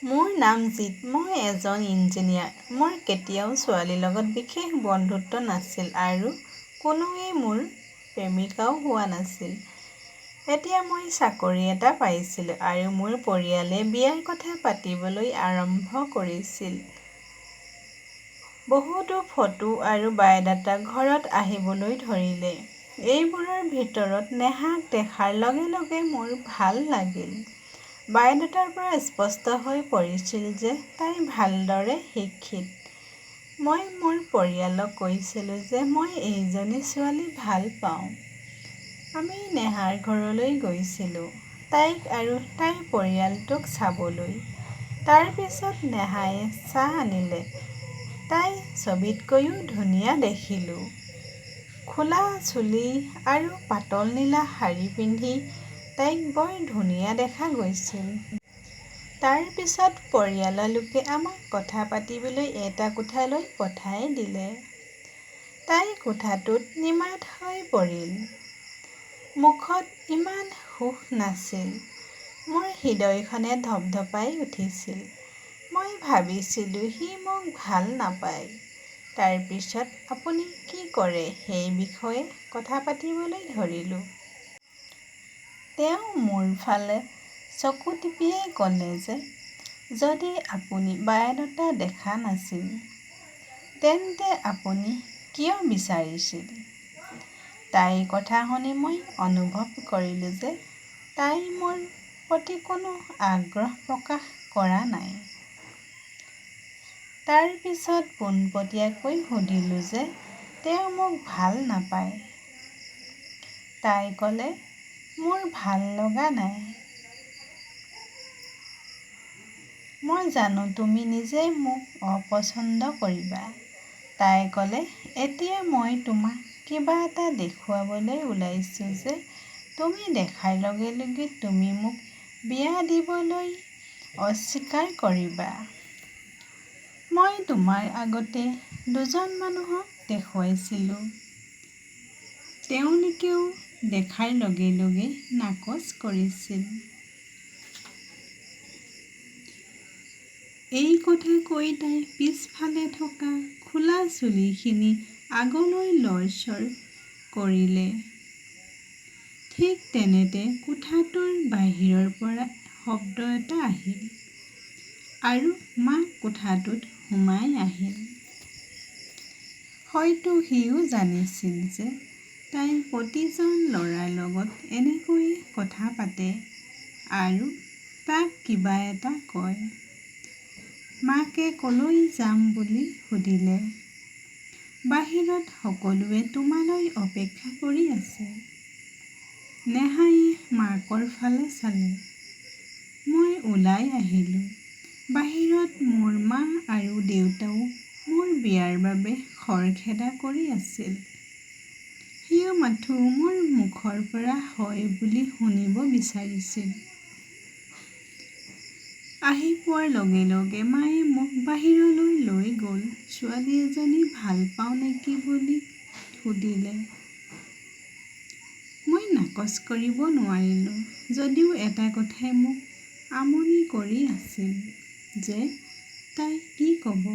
মোৰ নাম জিত। মই এজন ইঞ্জিনিয়াৰ। মোৰ কেতিয়াও ছোৱালীৰ লগত বিশেষ বন্ধুত্ব নাছিল আৰু কোনোৱেই মোৰ প্ৰেমিকাও হোৱা নাছিল। এতিয়া মই চাকৰি এটা পাইছিলোঁ আৰু মোৰ পৰিয়ালে বিয়াৰ কথা পাতিবলৈ আৰম্ভ কৰিছিল। বহুতো ফটো আৰু বায়'ডাটা ঘৰত আহিবলৈ ধৰিলে। এইবোৰৰ ভিতৰত নেহাক দেখাৰ লগে লগে মোৰ ভাল লাগিল। বায়'ডাটাৰ পৰা স্পষ্ট হৈ পৰিছিল যে তাই ভালদৰে শিক্ষিত। মই মোৰ পৰিয়ালক কৈছিলোঁ যে মই এইজনী ছোৱালী ভাল পাওঁ। আমি নেহাৰ ঘৰলৈ গৈছিলোঁ, তাইক আৰু তাইৰ পৰিয়ালটোক চাবলৈ। তাৰ পিছত নেহাই চাহ আনিলে। তাই ছবিতকৈও ধুনীয়া দেখিলোঁ। খোলা চুলি আৰু পাতল নীলা শাৰী পিন্ধি তাইক বৰ ধুনীয়া দেখা গৈছিল। তাৰ পিছত পৰিয়ালৰ লোকে আমাক কথা পাতিবলৈ এটা কোঠালৈ পঠাই দিলে। তাই কোঠাটোত নিমাত হৈ পৰিল। মুখত ইমান সুখ নাছিল। মোৰ হৃদয়খনে ধপধপাই উঠিছিল। মই ভাবিছিলোঁ সি মোক ভাল নাপায়। তাৰ পিছত আপুনি কি কৰে সেই বিষয়ে কথা পাতিবলৈ ধৰিলোঁ। তেওঁ মোৰ ফালে চকু টিপিয়াই ক'লে যে যদি আপুনি বায়'ডাটা দেখা নাছিল, তেন্তে আপুনি কিয় বিচাৰিছিল? তাইৰ কথা শুনি মই অনুভৱ কৰিলোঁ যে তাই মোৰ প্ৰতি কোনো আগ্ৰহ প্ৰকাশ কৰা নাই। তাৰ পিছত পোনপটীয়াকৈ সুধিলোঁ যে তেওঁ মোক ভাল নাপায়। তাই ক'লে, মোৰ ভাল লগা নাই। মই জানো তুমি নিজেই মোক অপছন্দ কৰিবা। তাই ক'লে, এতিয়া মই তোমাক কিবা এটা দেখুৱাবলৈ ওলাইছোঁ যে তুমি দেখাৰ লগে লগে তুমি মোক বিয়া দিবলৈ অস্বীকাৰ কৰিবা। মই তোমাৰ আগতে দুজন মানুহক দেখুৱাইছিলোঁ। তেওঁলোকেও দেখাৰ লগে লগে নাকচ কৰিছিল। এই কথা কৈ তাই পিছফালে থকা খোলা চুলিখিনি আগলৈ লৰচৰ কৰিলে। ঠিক তেনেতে কোঠাটোৰ বাহিৰৰ পৰা শব্দ এটা আহিল আৰু মাক কোঠাটোত সোমাই আহিল। হয়তো সিও জানিছিল যে তাই প্ৰতিজন ল'ৰাৰ লগত এনেকৈয়ে কথা পাতে আৰু তাক কিবা এটা কয়। মাকে ক'লৈ যাম বুলি সুধিলে। বাহিৰত সকলোৱে তোমালৈ অপেক্ষা কৰি আছে। নেহায়ে মাকৰ ফালে চালে। মই ওলাই আহিলোঁ। বাহিৰত মোৰ মা আৰু দেউতাও মোৰ বিয়াৰ বাবে খৰখেদা কৰি আছিল। সিও মাথো মোৰ মুখৰ পৰা হয় বুলি শুনিব বিচাৰিছিল। আহি পোৱাৰ লগে লগে মায়ে মোক বাহিৰলৈ লৈ গ'ল। ছোৱালী এজনী ভাল পাওঁ নেকি বুলি সুধিলে। মই নাকচ কৰিব নোৱাৰিলোঁ, যদিও এটা কথাই মোক আমনি কৰি আছিল যে তাই কি ক'ব।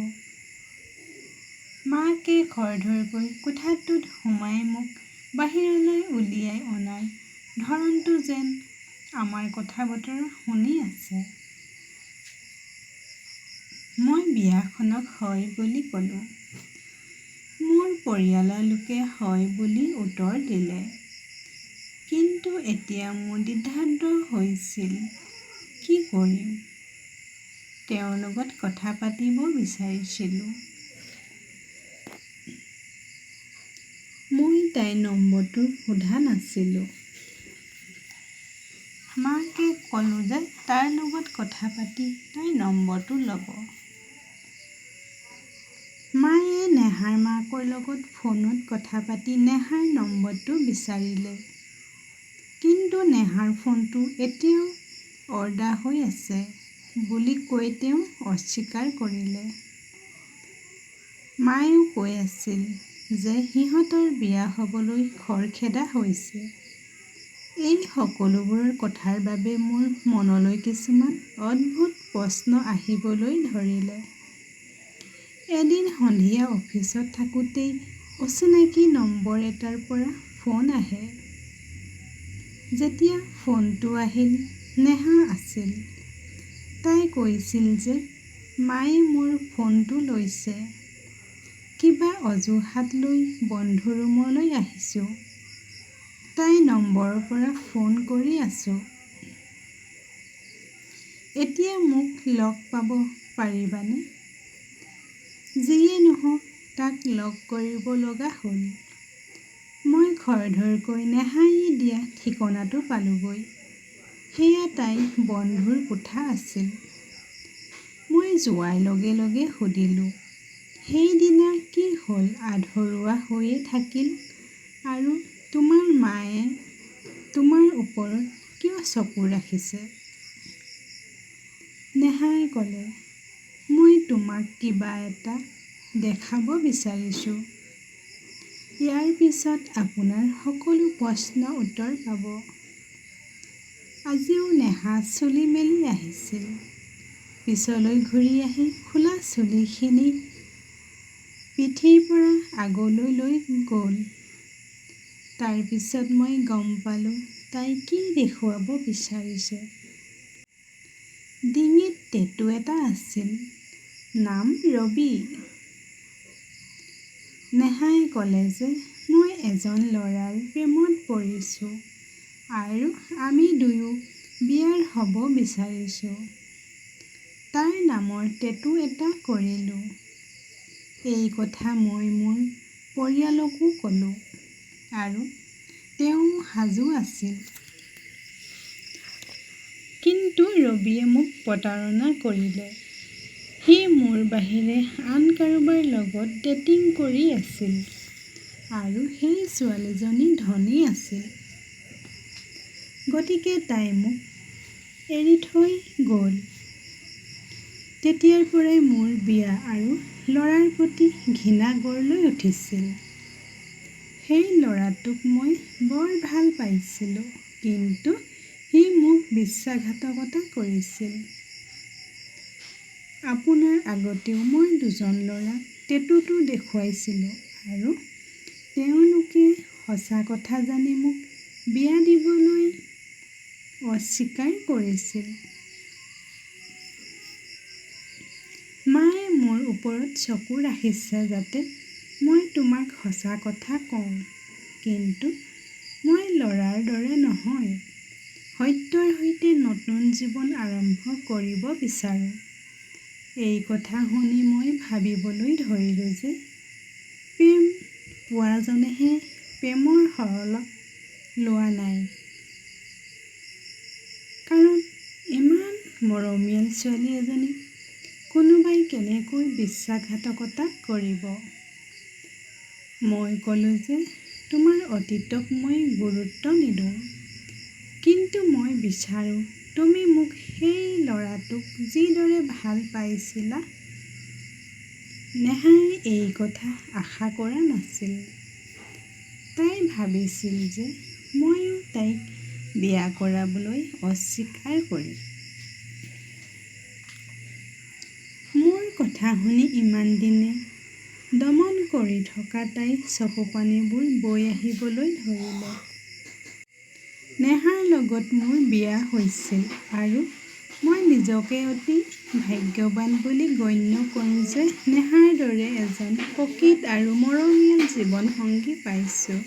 মাকে খৰধৰকৈ কোঠাটোত সোমাই মোক বাহিৰলৈ উলিয়াই অনাৰ ধৰণটো যেন আমাৰ কথা-বতৰা শুনি আছে। মই বিয়াখনক হয় বুলি ক'লোঁ। মোৰ পৰিয়ালৰ লোকে হয় বুলি উত্তৰ দিলে। কিন্তু এতিয়া মোৰ দ্বিধাদ্বন্দ্ব হৈছিল, কি কৰিম। তেওঁৰ লগত কথা পাতিব বিচাৰিছিলোঁ। মই তাইৰ নম্বৰটো সোধা নাছিলোঁ। মাকে ক'লোঁ যে তাৰ লগত কথা পাতি তাইৰ নম্বৰটো ল'ব। মায়ে নেহাৰ মাকৰ লগত ফোনত কথা পাতি নেহাৰ নম্বৰটো বিচাৰিলে। কিন্তু নেহাৰ ফোনটো এতিয়াও অৰ্ডাৰ হৈ আছে বুলি কৈ তেওঁ অস্বীকাৰ কৰিলে। মায়েও কৈ আছিল যে সিহঁতৰ বিয়া হ'বলৈ খৰখেদা হৈছে। এই সকলোবোৰ কথাৰ বাবে মোৰ মনলৈ কিছুমান অদ্ভুত প্ৰশ্ন আহিবলৈ ধৰিলে। এদিন সন্ধিয়া অফিচত থাকোঁতেই অচিনাকি নম্বৰ এটাৰ পৰা ফোন আহে। যেতিয়া ফোনটো আহিল, নেহা আছিল। তাই কৈছিল যে মায়ে মোৰ ফোনটো লৈছে। কিবা অজুহাত লৈ বন্ধু ৰুমলৈ আহিছোঁ। তাই নম্বৰৰ পৰা ফোন কৰি আছোঁ। এতিয়া মোক লগ পাব পাৰিবানে? যিয়ে নহওক তাক লগ কৰিব লগা হ'ল। মই খৰধৰকৈ নেহাই দিয়া ঠিকনাটো পালোঁগৈ। সেয়া তাইৰ বন্ধুৰ কোঠা আছিল। মই যোৱাৰ লগে লগে সুধিলোঁ, সেইদিনা কি হ'ল? আধৰুৱা হৈয়ে থাকিল আৰু তোমাৰ মায়ে তোমাৰ ওপৰত কিয় চকু ৰাখিছে? নেহাই ক'লে, মই তোমাক কিবা এটা দেখাব বিচাৰিছোঁ। ইয়াৰ পিছত আপোনাৰ সকলো প্ৰশ্নৰ উত্তৰ পাব। আজিও নেহা চুলি মেলি আহিছিল। পিছলৈ ঘূৰি আহি খোলা চুলিখিনি পিঠিৰ পৰা আগলৈ লৈ গ'ল। তাৰ পিছত মই গম পালোঁ তাই কি দেখুৱাব বিচাৰিছে। ডিঙিত টেটু এটা আছিল, নাম ৰবি। নেহাই ক'লে যে মই এজন ল'ৰাৰ প্ৰেমত পৰিছোঁ আৰু আমি দুয়ো বিয়াৰ হ'ব বিচাৰিছোঁ। তাৰ নামৰ টেটু এটা কৰিলোঁ। এই কথা মই মোৰ পৰিয়ালকো ক'লোঁ আৰু তেওঁ সাজু আছিল। কিন্তু ৰবিয়ে মোক প্ৰতাৰণা কৰিলে। সি মোৰ বাহিৰে আন কাৰোবাৰ লগত ডেটিং কৰি আছিল আৰু সেই ছোৱালীজনী ধনী আছিল। গতিকে তাই মোক এৰি থৈ গ'ল। তেতিয়াৰ পৰাই মোৰ বিয়া আৰু ল'ৰাৰ প্ৰতি ঘৃণা গঢ় লৈ উঠিছিল। সেই ল'ৰাটোক মই বৰ ভাল পাইছিলোঁ, কিন্তু সি মোক বিশ্বাসঘাতকতা কৰিছিল। আপোনাৰ আগতেও মই দুজন ল'ৰাক টেটুটো দেখুৱাইছিলোঁ আৰু তেওঁলোকে সঁচা কথা জানি মোক বিয়া দিবলৈ অস্বীকাৰ কৰিছিল। মায়ে মোৰ ওপৰত চকু ৰাখিছে যাতে মই তোমাক সঁচা কথা কওঁ। কিন্তু মই ল'ৰাৰ দৰে নহয়। সত্যৰ সৈতে নতুন জীৱন আৰম্ভ কৰিব বিচাৰোঁ। এই কথা শুনি মই ভাবিবলৈ ধৰিলোঁ যে প্ৰেম পোৱাজনেহে প্ৰেমৰ শৰণ লোৱা নাই। কাৰণ ইমান মৰমীয়াল ছোৱালী এজনীক কোনোবাই কেনেকৈ বিশ্বাসঘাতকতা কৰিব? মই ক'লোঁ যে তোমাৰ অতীতক মই গুৰুত্ব নিদিওঁ। কিন্তু মই বিচাৰোঁ তুমি মোক সেই ল'ৰাটোক যিদৰে ভাল পাইছিলা। নেহাই এই কথা আশা কৰা নাছিল। তাই ভাবিছিল যে ময়ো তাইক বিয়া কৰাবলৈ অস্বীকাৰ কৰিম। মোৰ কথা শুনি ইমান দিনে দমন কৰি থকা তাইৰ চকুপানীবোৰ বৈ আহিবলৈ ধৰিলে। নেহাৰ লগত মোৰ বিয়া হৈছিল আৰু মই নিজকে অতি ভাগ্যৱান বুলি গণ্য কৰোঁ যে নেহাৰ দৰে এজন প্ৰকৃত আৰু মৰমীয়াল জীৱনসংগী পাইছোঁ।